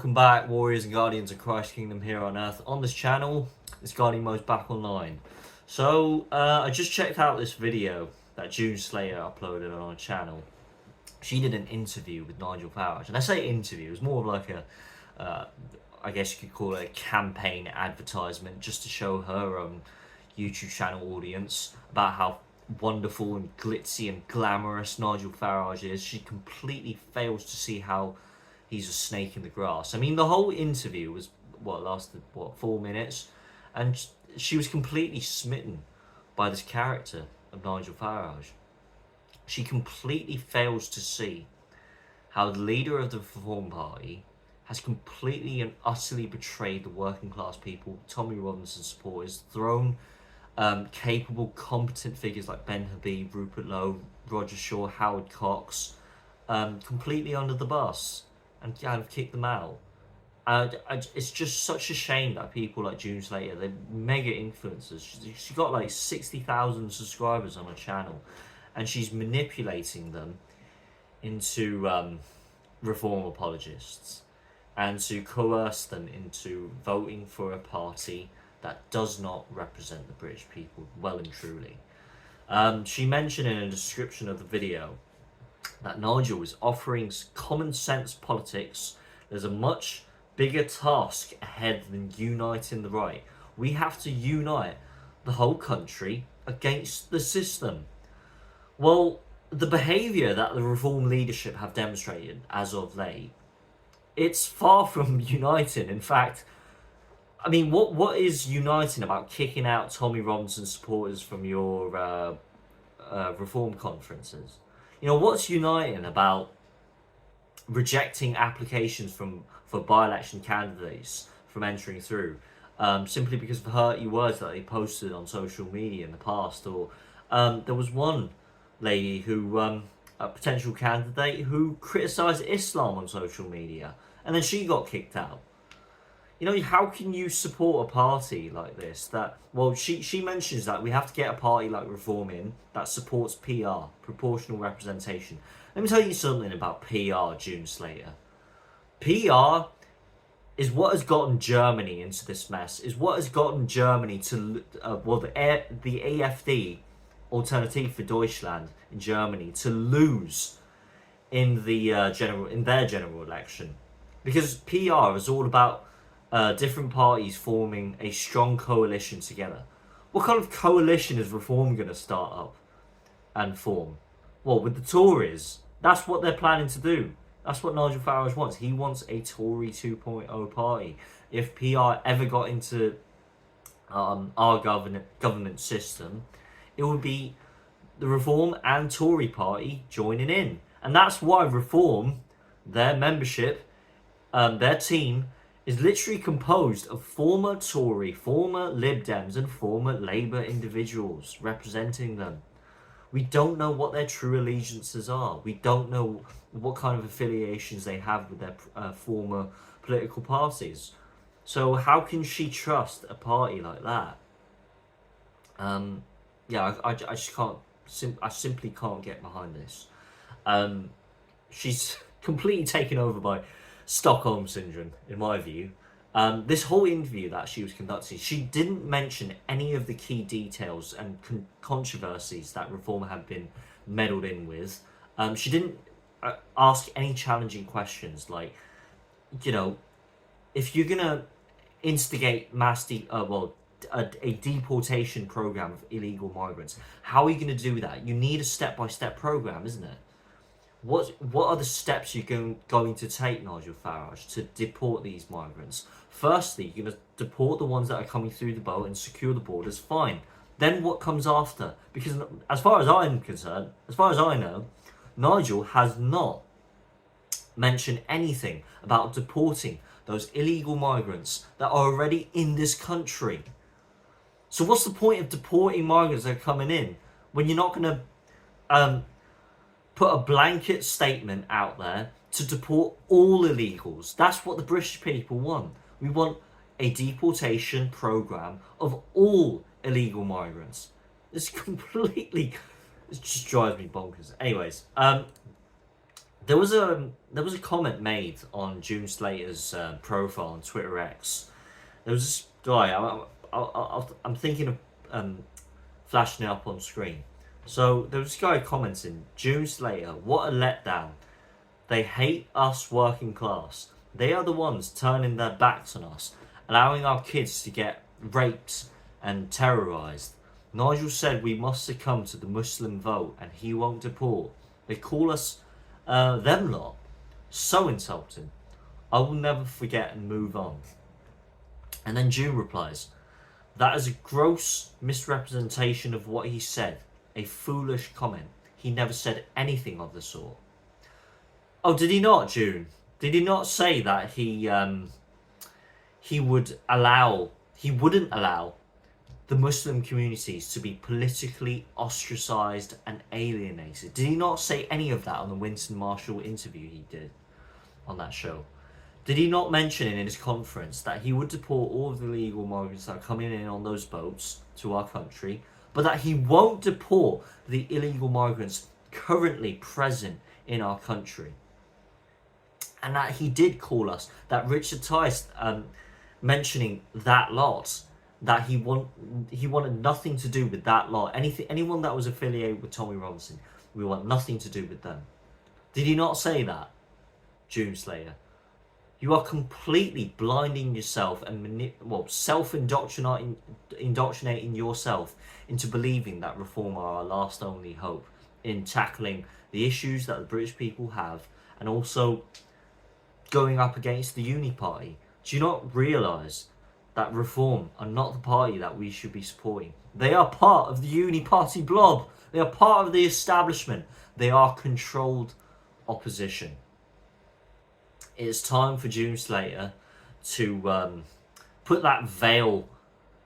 welcome back, Warriors and Guardians of Christ Kingdom here on Earth. On this channel, it's Guardian Mode's back online. So, I just checked out this video that June Slater uploaded on her channel. She did an interview with Nigel Farage. And I say interview, it was more of like a, I guess you could call it a campaign advertisement, just to show her own YouTube channel audience about how wonderful and glitzy and glamorous Nigel Farage is. She completely fails to see how he's a snake in the grass. I mean, the whole interview was, lasted 4 minutes, and she was completely smitten by this character of Nigel Farage. She completely fails to see how the leader of the Reform Party has completely and utterly betrayed the working class people, Tommy Robinson supporters, thrown capable, competent figures like Ben Habib, Rupert Lowe, Roger Shaw, Howard Cox, completely under the bus and kind of kicked them out. It's just such a shame that people like June Slater, they're mega influencers. She's got like 60,000 subscribers on her channel, and she's manipulating them into reform apologists and to coerce them into voting for a party that does not represent the British people well and truly. She mentioned in a description of the video that Nigel is offering common sense politics. There's a much bigger task ahead than uniting the right. We have to unite the whole country against the system. Well, the behaviour that the Reform leadership have demonstrated as of late, it's far from uniting. In fact, I mean, what is uniting about kicking out Tommy Robinson supporters from your Reform conferences? You know, what's uniting about rejecting applications for by-election candidates from entering through simply because of hurty words that they posted on social media in the past? Or there was one lady who, a potential candidate, who criticised Islam on social media, and then she got kicked out. You know, how can you support a party like this? That, well, she mentions that we have to get a party like Reform in that supports PR, proportional representation. Let me tell you something about PR, June Slater. PR is what has gotten Germany into this mess, is what has gotten Germany to, the AfD, Alternative for Deutschland in Germany, to lose in the their general election. Because PR is all about different parties forming a strong coalition together. What kind of coalition is Reform going to start up and form? Well, with the Tories. That's what they're planning to do. That's what Nigel Farage wants. He wants a Tory 2.0 party. If PR ever got into our government system, it would be the Reform and Tory party joining in. And that's why Reform, their membership, their team, is literally composed of former Tory, former Lib Dems, and former Labour individuals representing them. We don't know what their true allegiances are. We don't know what kind of affiliations they have with their former political parties. So how can she trust a party like that? I just can't. I simply can't get behind this. She's completely taken over by Stockholm Syndrome, in my view. This whole interview that she was conducting, she didn't mention any of the key details and controversies that Reform had been meddled in with. She didn't ask any challenging questions like, you know, if you're gonna instigate a deportation program of illegal migrants, how are you going to do that? You need a step-by-step program, isn't it? What are the steps you're going to take, Nigel Farage, to deport these migrants? Firstly, you're going to deport the ones that are coming through the boat and secure the borders, fine. Then what comes after? Because as far as I'm concerned, as far as I know, Nigel has not mentioned anything about deporting those illegal migrants that are already in this country. So what's the point of deporting migrants that are coming in when you're not going to put a blanket statement out there to deport all illegals? That's what the British people want. We want a deportation program of all illegal migrants. It just drives me bonkers. Anyways, there was a comment made on June Slater's profile on Twitter X. There was this guy. I'm thinking of flashing it up on screen. So there was this guy commenting, June Slater, what a letdown. They hate us working class. They are the ones turning their backs on us, allowing our kids to get raped and terrorised. Nigel said we must succumb to the Muslim vote and he won't deport. They call us them lot. So insulting. I will never forget and move on. And then June replies, that is a gross misrepresentation of what he said. A foolish comment. He never said anything of the sort. Oh, did he not, June? Did he not say that he wouldn't allow the Muslim communities to be politically ostracised and alienated? Did he not say any of that on the Winston Marshall interview he did on that show? Did he not mention in his conference that he would deport all of the illegal migrants that are coming in on those boats to our country, but that he won't deport the illegal migrants currently present in our country? And that he did call us, that Richard Tice mentioning that lot, that he wanted nothing to do with that lot. Anyone that was affiliated with Tommy Robinson, we want nothing to do with them. Did he not say that, June Slater? You are completely blinding yourself and self-indoctrinating yourself into believing that reform are our last only hope in tackling the issues that the British people have, and also going up against the Uni Party. Do you not realise that Reform are not the party that we should be supporting? They are part of the Uni Party blob. They are part of the establishment. They are controlled opposition. It is time for June Slater to put that veil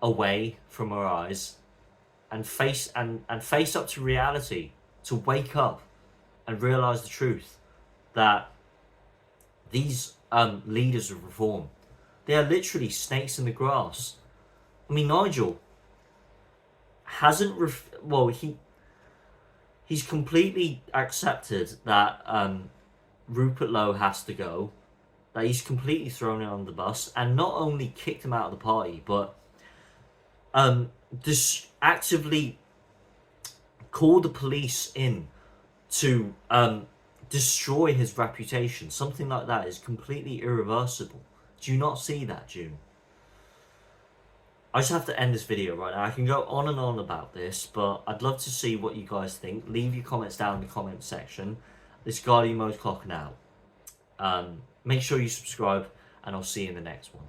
away from her eyes and face up to reality, to wake up and realise the truth that these leaders of Reform, they are literally snakes in the grass. I mean, Nigel hasn't he's completely accepted that Rupert Lowe has to go, that he's completely thrown him on the bus, and not only kicked him out of the party, but just actively called the police in to destroy his reputation. Something like that is completely irreversible. Do you not see that, June? I just have to end this video right now. I can go on and on about this, but I'd love to see what you guys think. Leave your comments down in the comment section. This Guardian Mode clocking out. Make sure you subscribe, and I'll see you in the next one.